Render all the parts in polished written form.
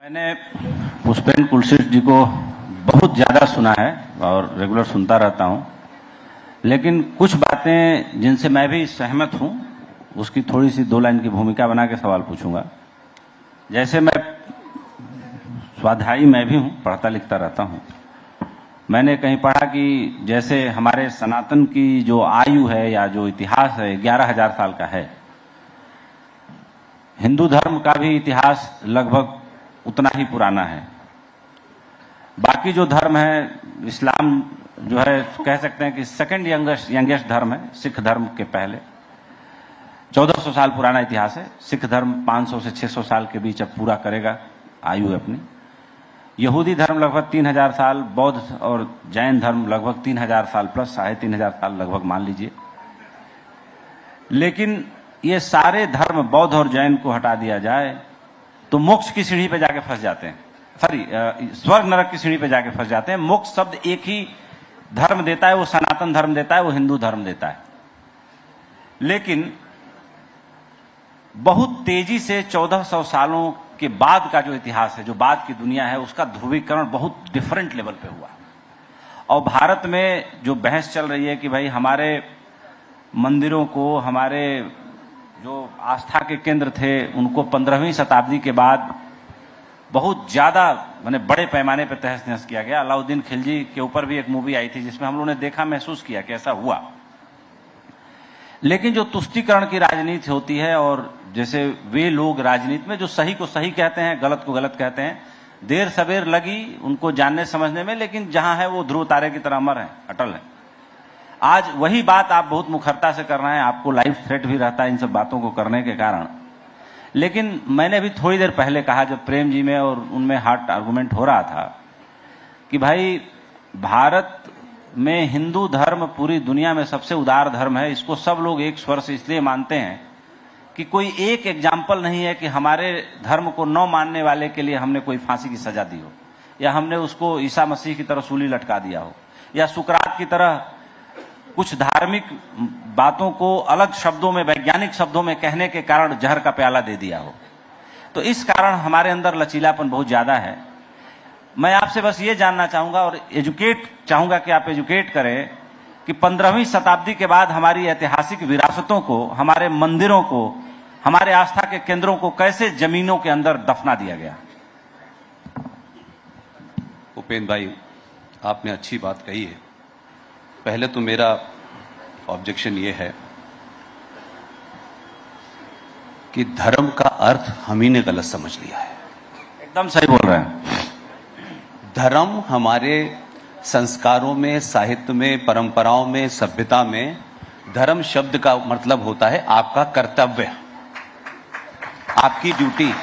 मैंने पुष्पेंद्र कुलश्रेष्ठ जी को बहुत ज़्यादा सुना है और रेगुलर सुनता रहता हूं, लेकिन कुछ बातें जिनसे मैं भी सहमत हूं, उसकी थोड़ी सी दो लाइन की भूमिका बना के सवाल पूछूंगा। जैसे मैं स्वाध्यायी मैं भी हूं, पढ़ता लिखता रहता हूं। मैंने कहीं पढ़ा कि जैसे हमारे सनातन की जो आयु है या जो इतिहास है 11,000 साल का है, हिंदू धर्म का भी इतिहास लगभग उतना ही पुराना है। बाकी जो धर्म है, इस्लाम जो है कह सकते हैं कि सेकंड यंगेस्ट धर्म है, सिख धर्म के पहले 1400 साल पुराना इतिहास है। सिख धर्म 500 से 600 साल के बीच अब पूरा करेगा आयु अपनी। यहूदी धर्म लगभग 3000 साल, बौद्ध और जैन धर्म लगभग 3000 साल प्लस 3500 साल लगभग मान लीजिए। लेकिन ये सारे धर्म बौद्ध और जैन को हटा दिया जाए तो मोक्ष की सीढ़ी पे जाके फंस जाते हैं, स्वर्ग नरक की सीढ़ी पे जाके फंस जाते हैं। मोक्ष शब्द एक ही धर्म देता है, वो सनातन धर्म देता है, वो हिंदू धर्म देता है। लेकिन बहुत तेजी से 1400 सालों के बाद का जो इतिहास है, जो बाद की दुनिया है, उसका ध्रुवीकरण बहुत डिफरेंट लेवल पे हुआ। और भारत में जो बहस चल रही है कि भाई हमारे मंदिरों को, हमारे जो आस्था के केंद्र थे, उनको 15वीं शताब्दी के बाद बहुत ज्यादा माने बड़े पैमाने पर तहस नहस किया गया। अलाउद्दीन खिलजी के ऊपर भी एक मूवी आई थी जिसमें हम लोगों ने देखा, महसूस किया कि ऐसा हुआ। लेकिन जो तुष्टीकरण की राजनीति होती है, और जैसे वे लोग राजनीति में जो सही को सही कहते हैं, गलत को गलत कहते हैं, देर सवेर लगी उनको जानने समझने में, लेकिन जहां है वो ध्रुव तारे की तरह अमर है, अटल है। आज वही बात आप बहुत मुखरता से कर रहे हैं, आपको लाइफ थ्रेट भी रहता है इन सब बातों को करने के कारण। लेकिन मैंने अभी थोड़ी देर पहले कहा, जब प्रेम जी में और उनमें हार्ट आर्गुमेंट हो रहा था, कि भाई भारत में हिंदू धर्म पूरी दुनिया में सबसे उदार धर्म है। इसको सब लोग एक स्वर से इसलिए मानते हैं कि कोई एक एग्जाम्पल नहीं है कि हमारे धर्म को न मानने वाले के लिए हमने कोई फांसी की सजा दी हो, या हमने उसको ईसा मसीह की तरह सूली लटका दिया हो, या सुकरात की तरह कुछ धार्मिक बातों को अलग शब्दों में, वैज्ञानिक शब्दों में कहने के कारण जहर का प्याला दे दिया हो। तो इस कारण हमारे अंदर लचीलापन बहुत ज्यादा है। मैं आपसे बस ये जानना चाहूंगा और एजुकेट चाहूंगा कि आप एजुकेट करें कि 15वीं शताब्दी के बाद हमारी ऐतिहासिक विरासतों को, हमारे मंदिरों को, हमारे आस्था के केंद्रों को कैसे जमीनों के अंदर दफना दिया गया। उपेंद्र भाई, आपने अच्छी बात कही है। पहले तो मेरा ऑब्जेक्शन ये है कि धर्म का अर्थ हम ही ने गलत समझ लिया है। एकदम सही बोल रहे हैं। धर्म हमारे संस्कारों में, साहित्य में, परंपराओं में, सभ्यता में धर्म शब्द का मतलब होता है आपका कर्तव्य, आपकी ड्यूटी।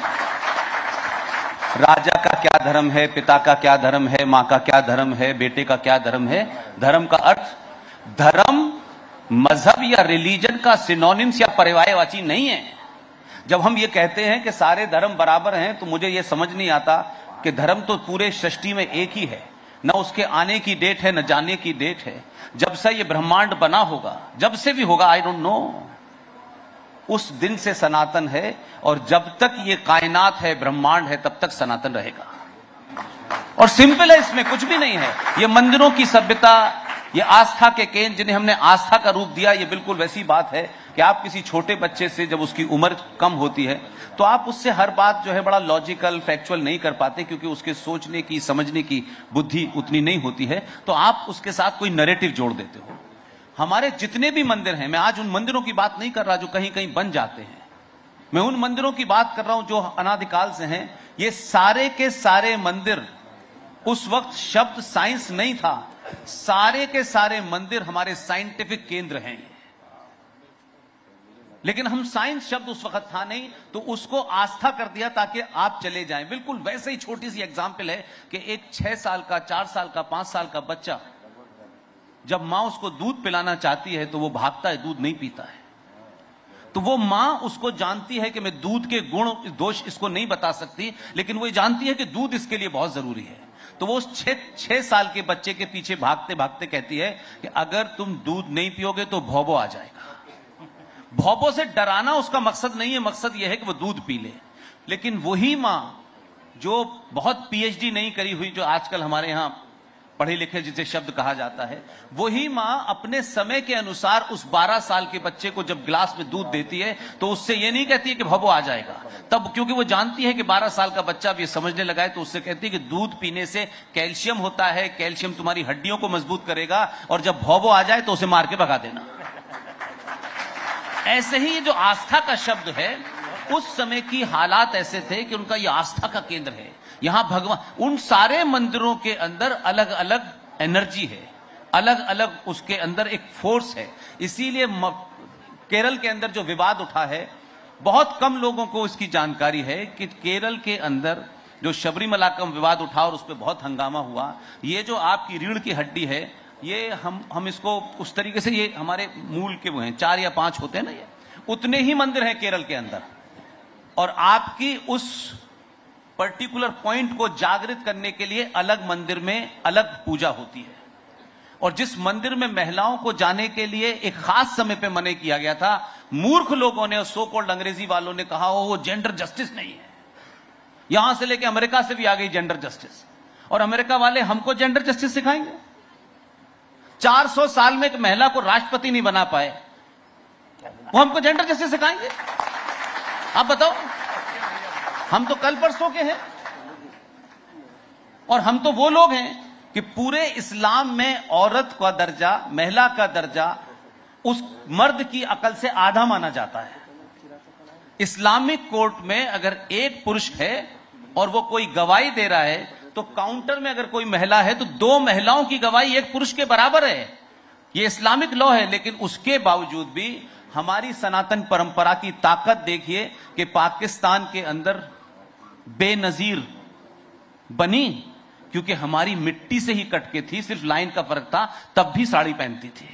राजा का क्या धर्म है, पिता का क्या धर्म है, मां का क्या धर्म है, बेटे का क्या धर्म है। धर्म का अर्थ, धर्म मजहब या रिलीजन का सिनोनिम्स या पर्यायवाची नहीं है। जब हम ये कहते हैं कि सारे धर्म बराबर हैं, तो मुझे ये समझ नहीं आता कि धर्म तो पूरे सृष्टि में एक ही है, न उसके आने की डेट है, न जाने की डेट है। जब से ये ब्रह्मांड बना होगा, जब से भी होगा, आई डोंट नो, उस दिन से सनातन है। और जब तक ये कायनात है, ब्रह्मांड है, तब तक सनातन रहेगा। और सिंपल है, इसमें कुछ भी नहीं है। ये मंदिरों की सभ्यता, ये आस्था के केंद्र जिन्हें हमने आस्था का रूप दिया, ये बिल्कुल वैसी बात है कि आप किसी छोटे बच्चे से, जब उसकी उम्र कम होती है, तो आप उससे हर बात जो है बड़ा लॉजिकल, फैक्चुअल नहीं कर पाते, क्योंकि उसके सोचने की, समझने की बुद्धि उतनी नहीं होती है। तो आप उसके साथ कोई नैरेटिव जोड़ देते हो। हमारे जितने भी मंदिर हैं, मैं आज उन मंदिरों की बात नहीं कर रहा जो कहीं कहीं बन जाते हैं, मैं उन मंदिरों की बात कर रहा हूं जो अनादिकाल से हैं। ये सारे के सारे मंदिर, उस वक्त शब्द साइंस नहीं था, सारे के सारे मंदिर हमारे साइंटिफिक केंद्र हैं। लेकिन हम साइंस शब्द उस वक्त था नहीं, तो उसको आस्था कर दिया ताकि आप चले जाएं। बिल्कुल वैसे ही छोटी सी एग्जांपल है कि एक 6 साल का, 4 साल का, 5 साल का बच्चा जब मां उसको दूध पिलाना चाहती है तो वो भागता है, दूध नहीं पीता है। तो वो मां उसको जानती है कि मैं दूध के गुण दोष इसको नहीं बता सकती, लेकिन वो जानती है कि दूध इसके लिए बहुत जरूरी है। तो वो उस 6 साल के बच्चे के पीछे भागते भागते कहती है कि अगर तुम दूध नहीं पियोगे तो भौबो आ जाएगा। भौबो से डराना उसका मकसद नहीं है, मकसद यह है कि वो दूध पी ले। लेकिन वही मां जो बहुत पीएचडी नहीं करी हुई, जो आजकल हमारे यहां पढ़े लिखे जिसे शब्द कहा जाता है, वही मां अपने समय के अनुसार उस 12 साल के बच्चे को जब गिलास में दूध देती है तो उससे ये नहीं कहती है कि भवो आ जाएगा, तब क्योंकि वो जानती है कि 12 साल का बच्चा अब ये समझने लगा है, तो उससे कहती है कि दूध पीने से कैल्शियम होता है, कैल्शियम तुम्हारी हड्डियों को मजबूत करेगा, और जब भवो आ जाए तो उसे मार के भगा देना। ऐसे ही ये जो आस्था का शब्द है, उस समय की हालात ऐसे थे कि उनका ये आस्था का केंद्र है। यहां भगवान, उन सारे मंदिरों के अंदर अलग अलग एनर्जी है, अलग अलग उसके अंदर एक फोर्स है। इसीलिए केरल के अंदर जो विवाद उठा है, बहुत कम लोगों को इसकी जानकारी है कि केरल के अंदर जो शबरीमला का विवाद उठा और उस पर बहुत हंगामा हुआ, ये जो आपकी रीढ़ की हड्डी है, ये हम इसको उस तरीके से, ये हमारे मूल के वो हैं, 4 या 5 होते हैं ना, ये उतने ही मंदिर हैं केरल के अंदर, और आपकी उस पर्टिकुलर पॉइंट को जागृत करने के लिए अलग मंदिर में अलग पूजा होती है। और जिस मंदिर में महिलाओं को जाने के लिए एक खास समय पे मना किया गया था, मूर्ख लोगों ने, सो कॉल्ड अंग्रेजी वालों ने कहा वो जेंडर जस्टिस नहीं है। यहां से लेके अमेरिका से भी आ गई जेंडर जस्टिस, और अमेरिका वाले हमको जेंडर जस्टिस सिखाएंगे। 400 साल में एक महिला को राष्ट्रपति नहीं बना पाए, वो हमको जेंडर जस्टिस सिखाएंगे? आप बताओ, हम तो कल परसों के हैं, और हम तो वो लोग हैं कि पूरे इस्लाम में औरत का दर्जा, महिला का दर्जा उस मर्द की अकल से आधा माना जाता है। इस्लामिक कोर्ट में अगर एक पुरुष है और वो कोई गवाही दे रहा है, तो काउंटर में अगर कोई महिला है तो 2 महिलाओं की गवाही एक पुरुष के बराबर है। ये इस्लामिक लॉ है। लेकिन उसके बावजूद भी हमारी सनातन परंपरा की ताकत देखिए कि पाकिस्तान के अंदर बेनजीर बनी, क्योंकि हमारी मिट्टी से ही कटके थी, सिर्फ लाइन का फर्क था, तब भी साड़ी पहनती थी।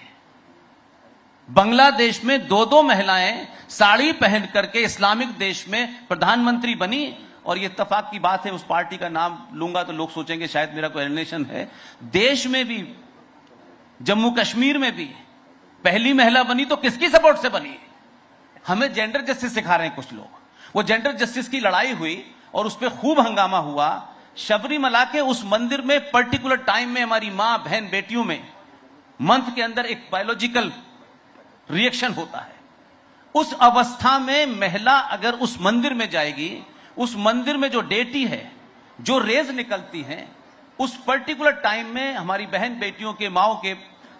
बांग्लादेश में 2-2 महिलाएं साड़ी पहन करके इस्लामिक देश में प्रधानमंत्री बनी, और ये इत्तेफाक की बात है, उस पार्टी का नाम लूंगा तो लोग सोचेंगे शायद मेरा कोई रिलेशन है। देश में भी, जम्मू कश्मीर में भी पहली महिला बनी, तो किसकी सपोर्ट से बनी? हमें जेंडर जस्टिस सिखा रहे हैं कुछ लोग। वो जेंडर जस्टिस की लड़ाई हुई और उस पर खूब हंगामा हुआ। शबरीमला के उस मंदिर में पर्टिकुलर टाइम में हमारी मां, बहन, बेटियों में मंथ के अंदर एक बायोलॉजिकल रिएक्शन होता है। उस अवस्था में महिला अगर उस मंदिर में जाएगी, उस मंदिर में जो डेटी है, जो रेज निकलती हैं, उस पर्टिकुलर टाइम में हमारी बहन बेटियों के, माओ के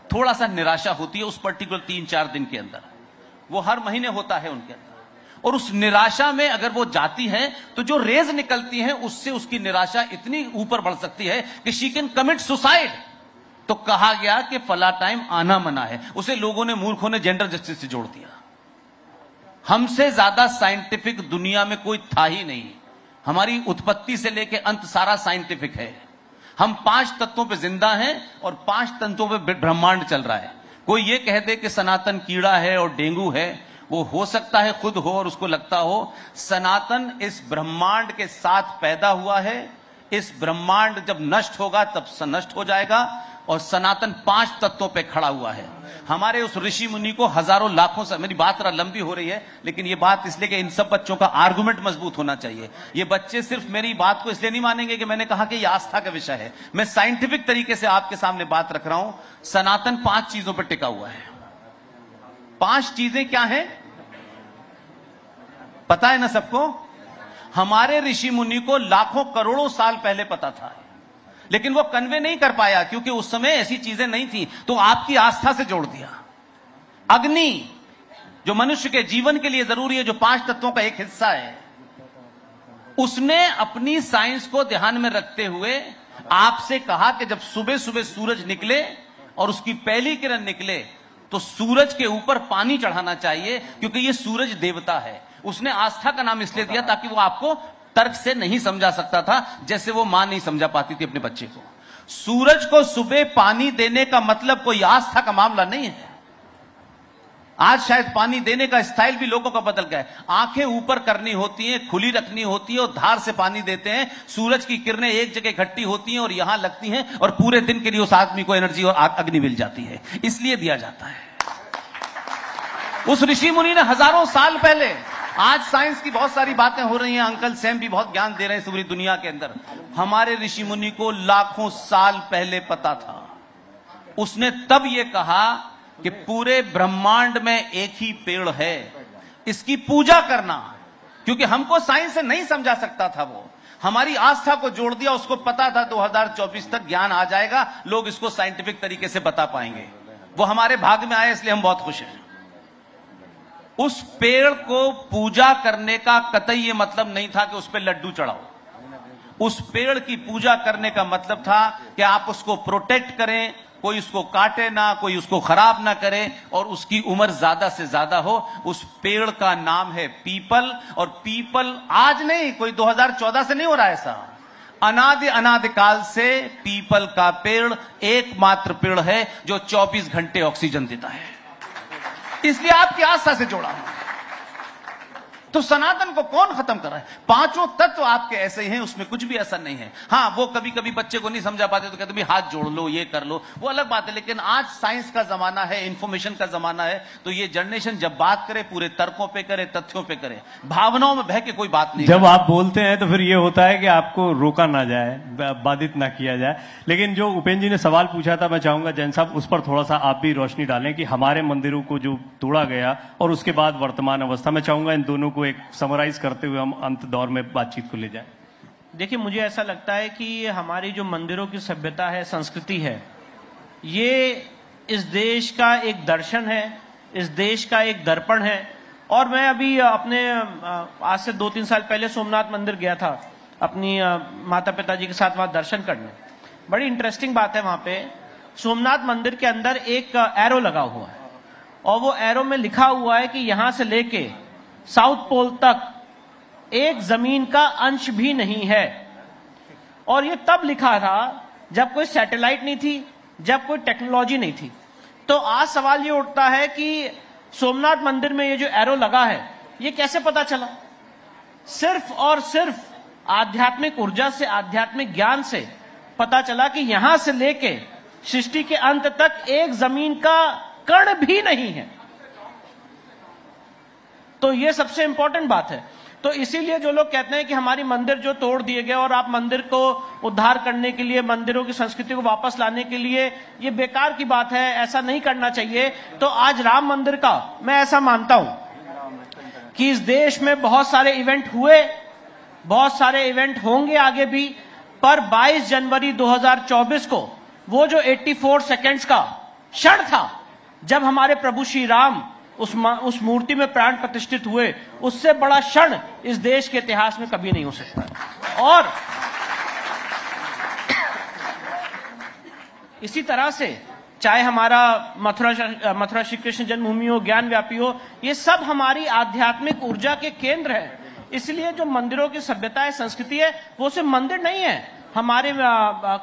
थोड़ा सा निराशा होती है उस पर्टिकुलर 3-4 दिन के अंदर। वो हर महीने होता है उनके अंदर, और उस निराशा में अगर वो जाती हैं तो जो रेज निकलती हैं उससे उसकी निराशा इतनी ऊपर बढ़ सकती है कि शी कैन कमिट सुसाइड। तो कहा गया कि फला टाइम आना मना है। उसे लोगों ने, मूर्खों ने जेंडर जस्टिस से जोड़ दिया। हमसे ज्यादा साइंटिफिक दुनिया में कोई था ही नहीं। हमारी उत्पत्ति से लेकर अंत सारा साइंटिफिक है। हम 5 तत्वों पे जिंदा हैं और 5 तत्वों पे ब्रह्मांड चल रहा है। कोई ये कह दे कि सनातन कीड़ा है और डेंगू है, वो हो सकता है खुद हो और उसको लगता हो। सनातन इस ब्रह्मांड के साथ पैदा हुआ है। इस ब्रह्मांड जब नष्ट होगा तब नष्ट हो जाएगा, और सनातन 5 तत्वों पे खड़ा हुआ है। हमारे उस ऋषि मुनि को हजारों लाखों से, मेरी बात जरा लंबी हो रही है लेकिन ये बात इसलिए कि इन सब बच्चों का आर्गुमेंट मजबूत होना चाहिए। ये बच्चे सिर्फ मेरी बात को इसलिए नहीं मानेंगे कि मैंने कहा कि ये आस्था का विषय है। मैं साइंटिफिक तरीके से आपके सामने बात रख रहा हूं। सनातन 5 चीजों पर टिका हुआ है। 5 चीजें क्या है पता है ना सबको? हमारे ऋषि मुनि को लाखों करोड़ों साल पहले पता था, लेकिन वो कन्वे नहीं कर पाया क्योंकि उस समय ऐसी चीजें नहीं थी। तो आपकी आस्था से जोड़ दिया। अग्नि जो मनुष्य के जीवन के लिए जरूरी है, जो 5 तत्वों का एक हिस्सा है, उसने अपनी साइंस को ध्यान में रखते हुए आपसे कहा कि जब सुबह सुबह सूरज निकले और उसकी पहली किरण निकले तो सूरज के ऊपर पानी चढ़ाना चाहिए, क्योंकि ये सूरज देवता है। उसने आस्था का नाम इसलिए दिया ताकि वो आपको तर्क से नहीं समझा सकता था, जैसे वो मां नहीं समझा पाती थी अपने बच्चे को। सूरज को सुबह पानी देने का मतलब कोई आस्था का मामला नहीं है। आज शायद पानी देने का स्टाइल भी लोगों का बदल गया है। आंखें ऊपर करनी होती हैं, खुली रखनी होती है और धार से पानी देते हैं। सूरज की किरणें एक जगह इकट्ठी होती हैं और यहां लगती हैं और पूरे दिन के लिए उस आदमी को एनर्जी और अग्नि मिल जाती है, इसलिए दिया जाता है। उस ऋषि मुनि ने हजारों साल पहले आज साइंस की बहुत सारी बातें हो रही हैं, अंकल सैम भी बहुत ज्ञान दे रहे हैं पूरी दुनिया के अंदर। हमारे ऋषि मुनि को लाखों साल पहले पता था। उसने तब यह कहा कि पूरे ब्रह्मांड में एक ही पेड़ है, इसकी पूजा करना, क्योंकि हमको साइंस से नहीं समझा सकता था। वो हमारी आस्था को जोड़ दिया। उसको पता था 2024 तक ज्ञान आ जाएगा, लोग इसको साइंटिफिक तरीके से बता पाएंगे। वो हमारे भाग में आए, इसलिए हम बहुत खुश हैं। उस पेड़ को पूजा करने का कतई ये मतलब नहीं था कि उस पर लड्डू चढ़ाओ। उस पेड़ की पूजा करने का मतलब था कि आप उसको प्रोटेक्ट करें, कोई उसको काटे ना, कोई उसको खराब ना करे, और उसकी उम्र ज्यादा से ज्यादा हो। उस पेड़ का नाम है पीपल। और पीपल आज नहीं, कोई 2014 से नहीं हो रहा है ऐसा। अनादिकाल से पीपल का पेड़ एकमात्र पेड़ है जो 24 घंटे ऑक्सीजन देता है। इसलिए आपकी आस्था से जोड़ा हूं। तो सनातन को कौन खत्म कर रहा है? पांचों तत्व आपके ऐसे ही हैं, उसमें कुछ भी ऐसा नहीं है। हां, वो कभी कभी बच्चे को नहीं समझा पाते तो कहते भी हाथ जोड़ लो, ये कर लो, वो अलग बात है। लेकिन आज साइंस का जमाना है, इंफॉर्मेशन का जमाना है, तो ये जनरेशन जब बात करे पूरे तर्कों पे करे, तथ्यों पे करे, भावनाओं में बह के कोई बात नहीं। जब आप बोलते हैं तो फिर ये होता है कि आपको रोका ना जाए, बाधित ना किया जाए। लेकिन जो उपेंद्र जी ने सवाल पूछा था, मैं चाहूंगा जैन साहब उस पर थोड़ा सा आप भी रोशनी डालें कि हमारे मंदिरों को जो तोड़ा गया और उसके बाद वर्तमान अवस्था, मैं चाहूंगा इन दोनों को एक समराइज करते हुए हम अंत दौर में बातचीत को ले जाएं। देखिए, मुझे ऐसा लगता है कि हमारी जो मंदिरों की सभ्यता है, संस्कृति है, ये इस देश का एक दर्शन है, इस देश का एक दर्पण है। और मैं अभी अपने आज से 2-3 साल पहले सोमनाथ मंदिर गया था अपनी माता पिताजी के साथ वहां दर्शन करने। बड़ी इंटरेस्टिंग बात है, वहां पे सोमनाथ मंदिर के अंदर एक एरो लगा हुआ है और वो एरो में लिखा हुआ है कि यहां से लेके साउथ पोल तक एक जमीन का अंश भी नहीं है। और ये तब लिखा था जब कोई सैटेलाइट नहीं थी, जब कोई टेक्नोलॉजी नहीं थी। तो आज सवाल ये उठता है कि सोमनाथ मंदिर में ये जो एरो लगा है, ये कैसे पता चला? सिर्फ और सिर्फ आध्यात्मिक ऊर्जा से, आध्यात्मिक ज्ञान से पता चला कि यहां से लेके सृष्टि के अंत तक एक जमीन का कण भी नहीं है। तो ये सबसे इंपॉर्टेंट बात है। तो इसीलिए जो लोग कहते हैं कि हमारी मंदिर जो तोड़ दिए गए और आप मंदिर को उद्धार करने के लिए, मंदिरों की संस्कृति को वापस लाने के लिए, ये बेकार की बात है, ऐसा नहीं करना चाहिए। तो आज राम मंदिर का मैं ऐसा मानता हूं कि इस देश में बहुत सारे इवेंट हुए, बहुत सारे इवेंट होंगे आगे भी, पर 22 जनवरी 2024 को वो जो 84 सेकेंड्स का क्षण था जब हमारे प्रभु श्री राम उस मूर्ति में प्राण प्रतिष्ठित हुए, उससे बड़ा क्षण इस देश के इतिहास में कभी नहीं हो सकता। और इसी तरह से चाहे हमारा मथुरा श्री कृष्ण जन्मभूमि हो, ज्ञान व्यापी हो, ये सब हमारी आध्यात्मिक ऊर्जा के केंद्र है। इसलिए जो मंदिरों की सभ्यता है, संस्कृति है, वो सिर्फ मंदिर नहीं है, हमारे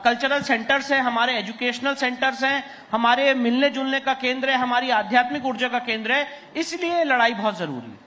कल्चरल सेंटर्स हैं, हमारे एजुकेशनल सेंटर्स हैं, हमारे मिलने जुलने का केंद्र है, हमारी आध्यात्मिक ऊर्जा का केंद्र है। इसलिए लड़ाई बहुत जरूरी है।